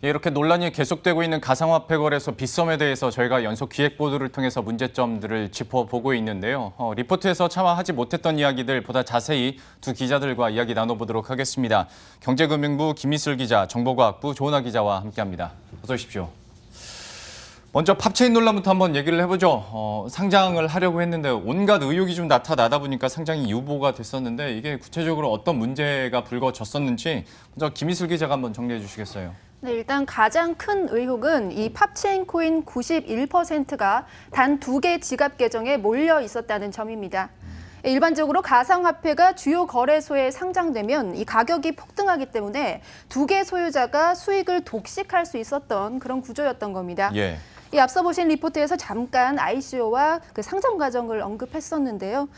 예, 이렇게 논란이 계속되고 있는 가상화폐 거래소 빗썸에 대해서 저희가 연속 기획 보도를 통해서 문제점들을 짚어보고 있는데요. 리포트에서 차마 하지 못했던 이야기들 보다 자세히 두 기자들과 이야기 나눠보도록 하겠습니다. 경제금융부 김희슬 기자, 정보과학부 조은하 기자와 함께합니다. 어서 오십시오. 먼저 팝체인 논란부터 한번 얘기를 해보죠. 상장을 하려고 했는데 온갖 의혹이 좀 나타나다 보니까 상장이 유보가 됐었는데 이게 구체적으로 어떤 문제가 불거졌었는지 먼저 김희슬 기자가 한번 정리해 주시겠어요? 네, 일단 가장 큰 의혹은 이 팝체인 코인 91%가 단 2개 지갑 계정에 몰려 있었다는 점입니다. 일반적으로 가상화폐가 주요 거래소에 상장되면 이 가격이 폭등하기 때문에 2개 소유자가 수익을 독식할 수 있었던 그런 구조였던 겁니다. 예. 이 앞서 보신 리포트에서 잠깐 ICO와 그 상장 과정을 언급했었는데요.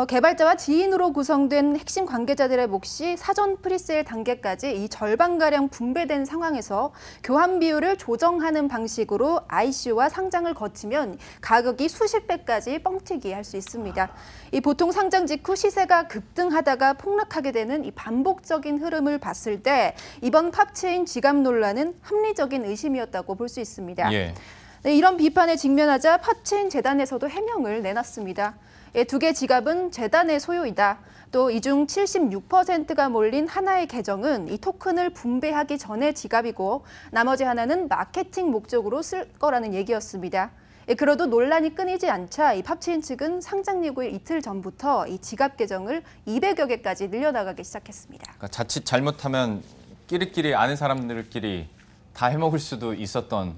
개발자와 지인으로 구성된 핵심 관계자들의 몫이 사전 프리세일 단계까지 이 절반가량 분배된 상황에서 교환 비율을 조정하는 방식으로 ICO와 상장을 거치면 가격이 수십 배까지 뻥튀기 할 수 있습니다. 이 보통 상장 직후 시세가 급등하다가 폭락하게 되는 이 반복적인 흐름을 봤을 때 이번 팝체인 지갑 논란은 합리적인 의심이었다고 볼 수 있습니다. 예. 네, 이런 비판에 직면하자 팝체인 재단에서도 해명을 내놨습니다. 2개 지갑은 재단의 소유이다. 또 이 중 76%가 몰린 하나의 계정은 이 토큰을 분배하기 전의 지갑이고 나머지 하나는 마케팅 목적으로 쓸 거라는 얘기였습니다. 그래도 논란이 끊이지 않자 이 팝체인 측은 상장 예고일 이틀 전부터 이 지갑 계정을 200여 개까지 늘려나가기 시작했습니다. 그러니까 자칫 잘못하면 끼리끼리 아는 사람들끼리 다 해먹을 수도 있었던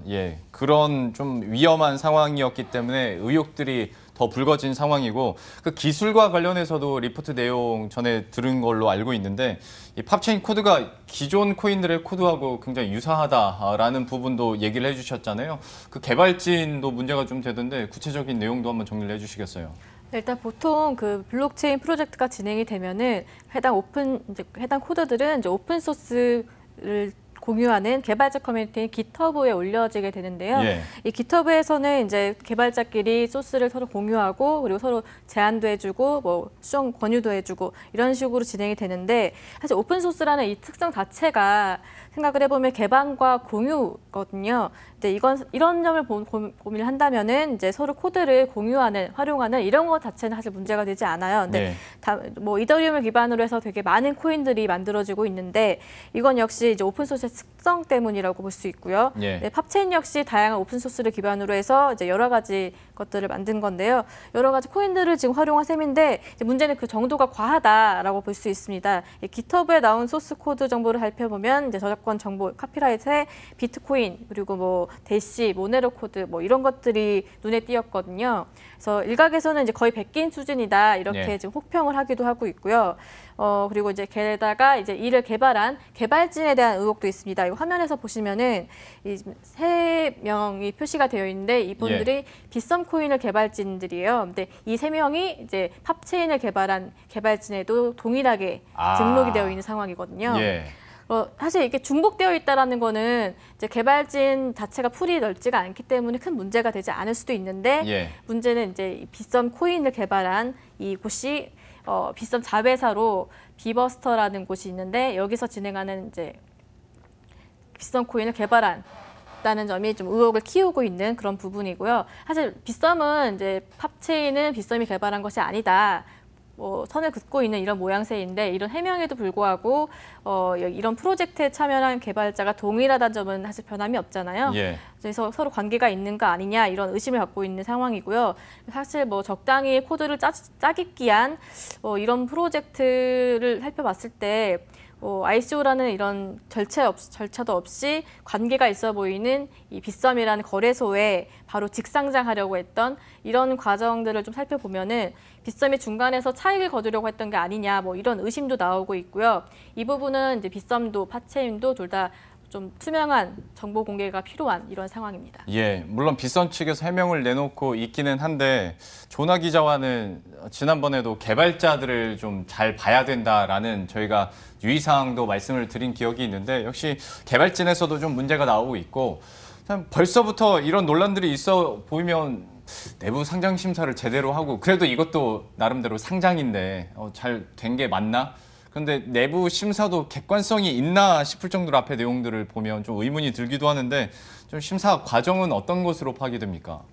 그런 좀 위험한 상황이었기 때문에 의혹들이 더 불거진 상황이고 그 기술과 관련해서도 리포트 내용 전에 들은 걸로 알고 있는데 이 팝체인 코드가 기존 코인들의 코드하고 굉장히 유사하다라는 부분도 얘기를 해주셨잖아요. 그 개발진도 문제가 좀 되던데 구체적인 내용도 한번 정리를 해주시겠어요? 일단 보통 그 블록체인 프로젝트가 진행이 되면은 해당 코드들은 이제 오픈 소스를 공유하는 개발자 커뮤니티인 깃허브에 올려지게 되는데요. 예. 이 깃허브에서는 이제 개발자끼리 소스를 서로 공유하고 그리고 서로 제안도 해주고 뭐 수정 권유도 해주고 이런 식으로 진행이 되는데 사실 오픈 소스라는 이 특성 자체가 생각을 해보면 개방과 공유거든요. 근데 이런 점을 고민을 한다면은 이제 서로 코드를 공유하는, 활용하는 이런 것 자체는 사실 문제가 되지 않아요. 근데 뭐 이더리움을 기반으로 해서 되게 많은 코인들이 만들어지고 있는데 이건 역시 이제 오픈 소스의 특성 때문이라고 볼 수 있고요. 네, 팝체인 역시 다양한 오픈 소스를 기반으로 해서 이제 여러 가지 것들을 만든 건데요. 여러 가지 코인들을 지금 활용한 셈인데 이제 문제는 그 정도가 과하다라고 볼 수 있습니다. 깃허브에 나온 소스 코드 정보를 살펴보면 이제 저작권 정보, 카피라이트에 비트코인 그리고 뭐 대시, 모네로 코드 뭐 이런 것들이 눈에 띄었거든요. 그래서 일각에서는 이제 거의 베낀 수준이다 이렇게 지금 혹평을 하기도 하고 있고요. 그리고 이제 게다가 이제 이를 개발한 개발진에 대한 의혹도 있습니다. 이 화면에서 보시면은 이 3명이 표시가 되어 있는데 이분들이 빗썸 코인을 개발진들이에요. 근데 이 3명이 이제 팝체인을 개발한 개발진에도 동일하게 등록이 되어 있는 상황이거든요. 사실 이게 중복되어 있다라는 거는 이제 개발진 자체가 풀이 넓지가 않기 때문에 큰 문제가 되지 않을 수도 있는데 문제는 이제 빗썸 코인을 개발한 이 곳이 빗썸 자회사로 비버스터라는 곳이 있는데 여기서 진행하는 이제 빗썸 코인을 개발한다는 점이 좀 의혹을 키우고 있는 그런 부분이고요. 사실 빗썸은 이제 팝체인은 빗썸이 개발한 것이 아니다. 선을 긋고 있는 이런 모양새인데 이런 해명에도 불구하고 이런 프로젝트에 참여한 개발자가 동일하다는 점은 사실 변함이 없잖아요. 그래서 서로 관계가 있는가 아니냐 이런 의심을 갖고 있는 상황이고요. 사실 뭐 적당히 코드를 짜깁기한 이런 프로젝트를 살펴봤을 때 ICO라는 이런 절차도 없이 관계가 있어 보이는 이 빗썸이라는 거래소에 바로 직상장하려고 했던 이런 과정들을 좀 살펴보면은 빗썸이 중간에서 차익을 거두려고 했던 게 아니냐 뭐 이런 의심도 나오고 있고요. 이 부분은 이제 빗썸도 팝체인도 둘 다 좀 투명한 정보 공개가 필요한 이런 상황입니다. 물론 빗썸 측에서 해명을 내놓고 있기는 한데 조은하 기자와는 지난번에도 개발자들을 좀 잘 봐야 된다라는 저희가 유의사항도 말씀을 드린 기억이 있는데 역시 개발진에서도 좀 문제가 나오고 있고 벌써부터 이런 논란들이 있어 보이면 내부 상장 심사를 제대로 하고 그래도 이것도 나름대로 상장인데 잘 된 게 맞나? 그런데 내부 심사도 객관성이 있나 싶을 정도로 앞에 내용들을 보면 좀 의문이 들기도 하는데 좀 심사 과정은 어떤 것으로 파악이 됩니까?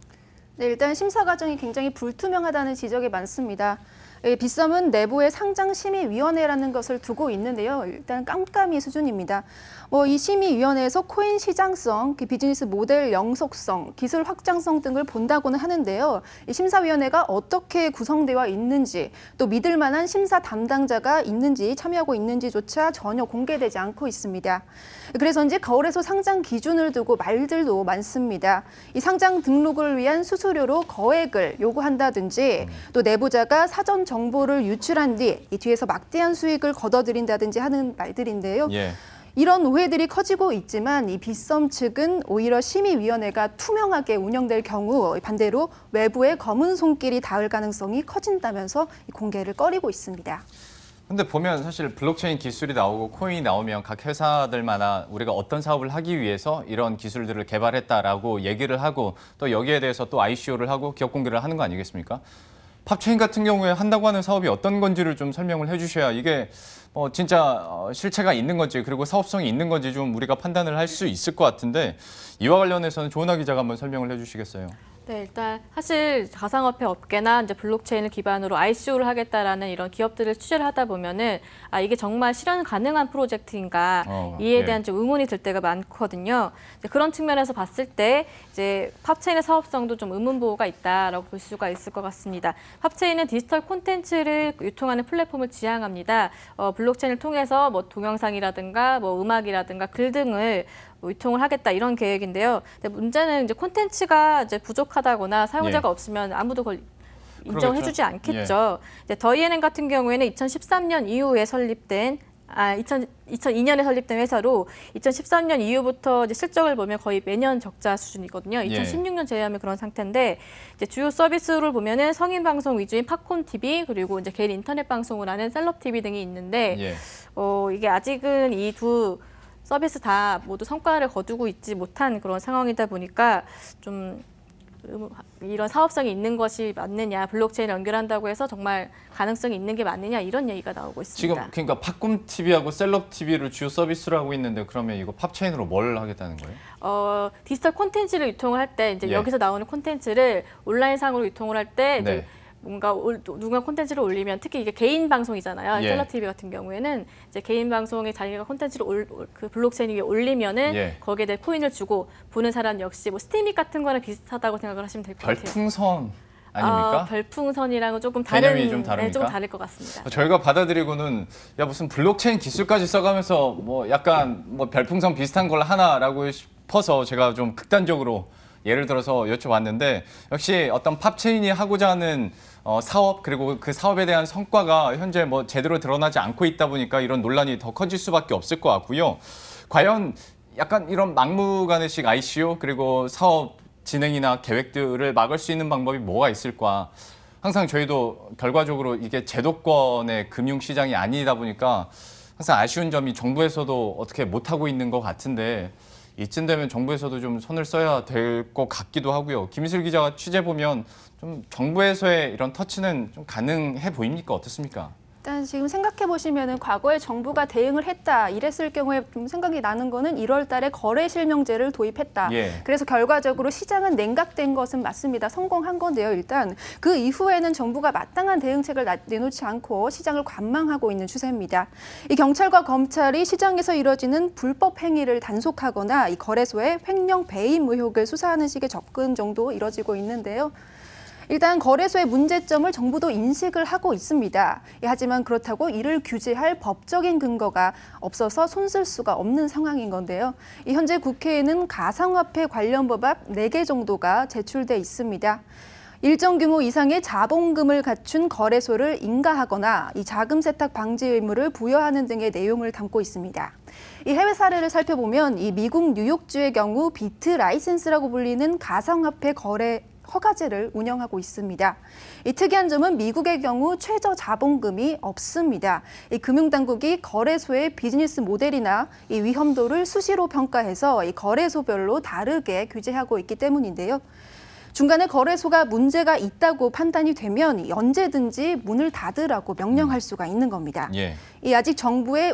네, 일단 심사 과정이 굉장히 불투명하다는 지적이 많습니다. 빗썸은 내부의 상장심의위원회라는 것을 두고 있는데요. 일단 깜깜이 수준입니다. 이 심의위원회에서 코인 시장성, 비즈니스 모델 영속성, 기술 확장성 등을 본다고는 하는데요. 이 심사위원회가 어떻게 구성되어 있는지, 또 믿을 만한 심사 담당자가 있는지, 참여하고 있는지조차 전혀 공개되지 않고 있습니다. 그래서인지 거래소 상장 기준을 두고 말들도 많습니다. 이 상장 등록을 위한 수수료로 거액을 요구한다든지, 또 내부자가 사전 정보를 유출한 뒤 이 뒤에서 막대한 수익을 거둬들인다든지 하는 말들인데요. 예. 이런 오해들이 커지고 있지만 이 빗썸 측은 오히려 심의위원회가 투명하게 운영될 경우 반대로 외부의 검은 손길이 닿을 가능성이 커진다면서 공개를 꺼리고 있습니다. 근데 보면 사실 블록체인 기술이 나오고 코인이 나오면 각 회사들마다 우리가 어떤 사업을 하기 위해서 이런 기술들을 개발했다라고 얘기를 하고 또 여기에 대해서 또 ICO를 하고 기업 공개를 하는 거 아니겠습니까? 팝체인 같은 경우에 한다고 하는 사업이 어떤 건지를 좀 설명을 해주셔야 이게 진짜 실체가 있는 건지 그리고 사업성이 있는 건지 좀 우리가 판단을 할 수 있을 것 같은데 이와 관련해서는 조은하 기자가 한번 설명을 해주시겠어요? 네, 일단 사실 가상화폐 업계나 이제 블록체인을 기반으로 ICO를 하겠다라는 이런 기업들을 취재를 하다 보면은 이게 정말 실현 가능한 프로젝트인가 이에 대한 좀 의문이 들 때가 많거든요. 이제 그런 측면에서 봤을 때 이제 팝체인의 사업성도 좀 의문부호가 있다라고 볼 수가 있을 것 같습니다. 팝체인은 디지털 콘텐츠를 유통하는 플랫폼을 지향합니다. 블록체인을 통해서 동영상이라든가 음악이라든가 글 등을 유통을 하겠다 이런 계획인데요. 근데 문제는 이제 콘텐츠가 이제 부족하다거나 사용자가 없으면 아무도 그걸 인정해주지 않겠죠. 이제 더이엔엔 같은 경우에는 2013년 이후에 설립된 2002년에 설립된 회사로 2013년 이후부터 이제 실적을 보면 거의 매년 적자 수준이거든요. 2016년 제외하면 그런 상태인데 이제 주요 서비스를 보면은 성인 방송 위주인 팝콘 TV 그리고 이제 개인 인터넷 방송을 하는 셀럽 TV 등이 있는데 이게 아직은 이 두 서비스 다 모두 성과를 거두고 있지 못한 그런 상황이다 보니까 좀 이런 사업성이 있는 것이 맞느냐, 블록체인을 연결한다고 해서 정말 가능성이 있는 게 맞느냐 이런 얘기가 나오고 있습니다. 지금 그러니까 팝콘 TV하고 셀럽 TV를 주요 서비스로 하고 있는데 그러면 이거 팝체인으로 뭘 하겠다는 거예요? 디지털 콘텐츠를 유통을 할 때 이제 여기서 나오는 콘텐츠를 온라인상으로 유통을 할 때 이제 뭔가 누군가 콘텐츠를 올리면 특히 이게 개인 방송이잖아요. 셀럽 TV 같은 경우에는 이제 개인 방송에 자기가 콘텐츠를 그 블록체인 위에 올리면은 거기에 대해 코인을 주고 보는 사람 역시 스티믹 같은 거랑 비슷하다고 생각을 하시면 될 것 같아요. 별풍선 아닙니까? 별풍선이랑은 조금 개념이 좀 다릅니까? 좀 다를 것 같습니다. 저희가 받아들이고는 무슨 블록체인 기술까지 써가면서 약간 별풍선 비슷한 걸 하나라고 싶어서 제가 좀 극단적으로 예를 들어서 여쭤봤는데 역시 어떤 팝체인이 하고자 하는 사업 그리고 그 사업에 대한 성과가 현재 제대로 드러나지 않고 있다 보니까 이런 논란이 더 커질 수밖에 없을 것 같고요. 과연 약간 이런 막무가내식 ICO 그리고 사업 진행이나 계획들을 막을 수 있는 방법이 뭐가 있을까? 항상 저희도 결과적으로 이게 제도권의 금융시장이 아니다 보니까 항상 아쉬운 점이 정부에서도 어떻게 못하고 있는 것 같은데 이쯤 되면 정부에서도 좀 손을 써야 될 것 같기도 하고요. 김희슬 기자가 취재 보면 좀 정부에서의 이런 터치는 좀 가능해 보입니까? 어떻습니까? 일단 지금 생각해 보시면은 과거에 정부가 대응을 했다 이랬을 경우에 좀 생각이 나는 거는 1월 달에 거래 실명제를 도입했다. 그래서 결과적으로 시장은 냉각된 것은 맞습니다. 성공한 건데요. 일단 그 이후에는 정부가 마땅한 대응책을 내놓지 않고 시장을 관망하고 있는 추세입니다. 이 경찰과 검찰이 시장에서 이뤄지는 불법 행위를 단속하거나 이 거래소의 횡령 배임 의혹을 수사하는 식의 접근 정도 이뤄지고 있는데요. 일단 거래소의 문제점을 정부도 인식을 하고 있습니다. 하지만 그렇다고 이를 규제할 법적인 근거가 없어서 손쓸 수가 없는 상황인 건데요. 현재 국회에는 가상화폐 관련 법안 4개 정도가 제출돼 있습니다. 일정 규모 이상의 자본금을 갖춘 거래소를 인가하거나 이 자금 세탁 방지 의무를 부여하는 등의 내용을 담고 있습니다. 이 해외 사례를 살펴보면 이 미국 뉴욕주의 경우 비트 라이센스라고 불리는 가상화폐 거래 허가제를 운영하고 있습니다. 이 특이한 점은 미국의 경우 최저 자본금이 없습니다. 이 금융당국이 거래소의 비즈니스 모델이나 이 위험도를 수시로 평가해서 이 거래소별로 다르게 규제하고 있기 때문인데요. 중간에 거래소가 문제가 있다고 판단이 되면 언제든지 문을 닫으라고 명령할 수가 있는 겁니다. 아직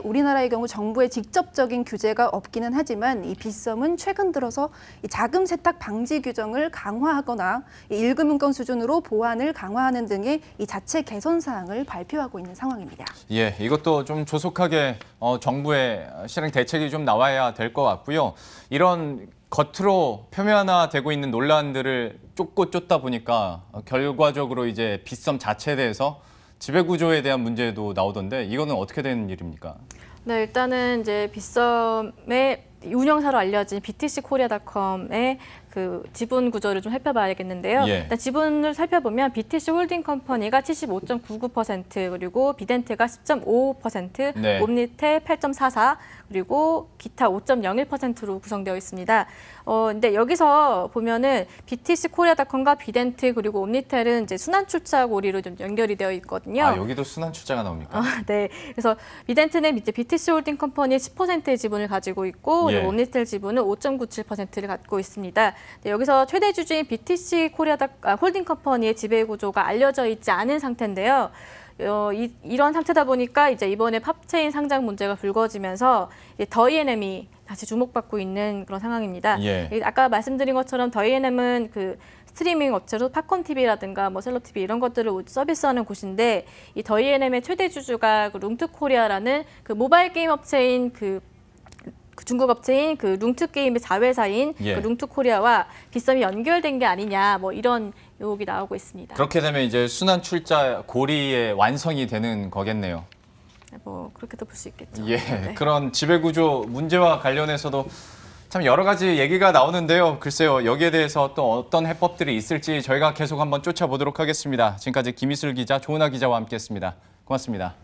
우리나라의 경우 정부의 직접적인 규제가 없기는 하지만 이 빗썸은 최근 들어서 이 자금 세탁 방지 규정을 강화하거나 이 1금융권 수준으로 보완을 강화하는 등의 이 자체 개선 사항을 발표하고 있는 상황입니다. 예, 이것도 좀 조속하게 정부의 실행 대책이 좀 나와야 될 것 같고요. 이런 겉으로 표면화되고 있는 논란들을 쫓고 쫓다 보니까 결과적으로 이제 빗썸 자체에 대해서 지배구조에 대한 문제도 나오던데 이거는 어떻게 되는 일입니까? 네, 일단은 이제 빗썸의 운영사로 알려진 btckorea.com의 그 지분 구조를 좀 살펴봐야겠는데요. 예. 일단 지분을 살펴보면 BTC 홀딩 컴퍼니가 75.99% 그리고 비덴트가 10.55%, 네. 옴니텔 8.44 그리고 기타 5.01%로 구성되어 있습니다. 근데 여기서 보면은 btckorea.com과 비덴트 그리고 옴니텔은 이제 순환 출자 고리로 좀 연결이 되어 있거든요. 아, 여기도 순환 출자가 나옵니까? 네, 그래서 비덴트는 이제 BTC 홀딩 컴퍼니의 10%의 지분을 가지고 있고 그리고 예. 옴니텔 지분은 5.97%를 갖고 있습니다. 네, 여기서 최대 주주인 BTC 홀딩 컴퍼니의 지배 구조가 알려져 있지 않은 상태인데요. 이런 상태다 보니까 이제 이번에 팝체인 상장 문제가 불거지면서 더 E&M이 다시 주목받고 있는 그런 상황입니다. 예. 아까 말씀드린 것처럼 더 E&M은 그 스트리밍 업체로 팝콘 TV라든가 뭐 셀럽 TV 이런 것들을 서비스하는 곳인데 이 더 E&M의 최대 주주가 그 룽트코리아라는 그 모바일 게임 업체인 그 중국 업체인 그 룽트 게임의 자회사인 예. 그 룽트 코리아와 빗썸이 연결된 게 아니냐 뭐 이런 의혹이 나오고 있습니다. 그렇게 되면 이제 순환 출자 고리의 완성이 되는 거겠네요. 뭐 그렇게도 볼 수 있겠죠. 예, 네. 그런 지배구조 문제와 관련해서도 참 여러 가지 얘기가 나오는데요. 글쎄요, 여기에 대해서 또 어떤 해법들이 있을지 저희가 계속 한번 쫓아보도록 하겠습니다. 지금까지 김희슬 기자, 조은하 기자와 함께했습니다. 고맙습니다.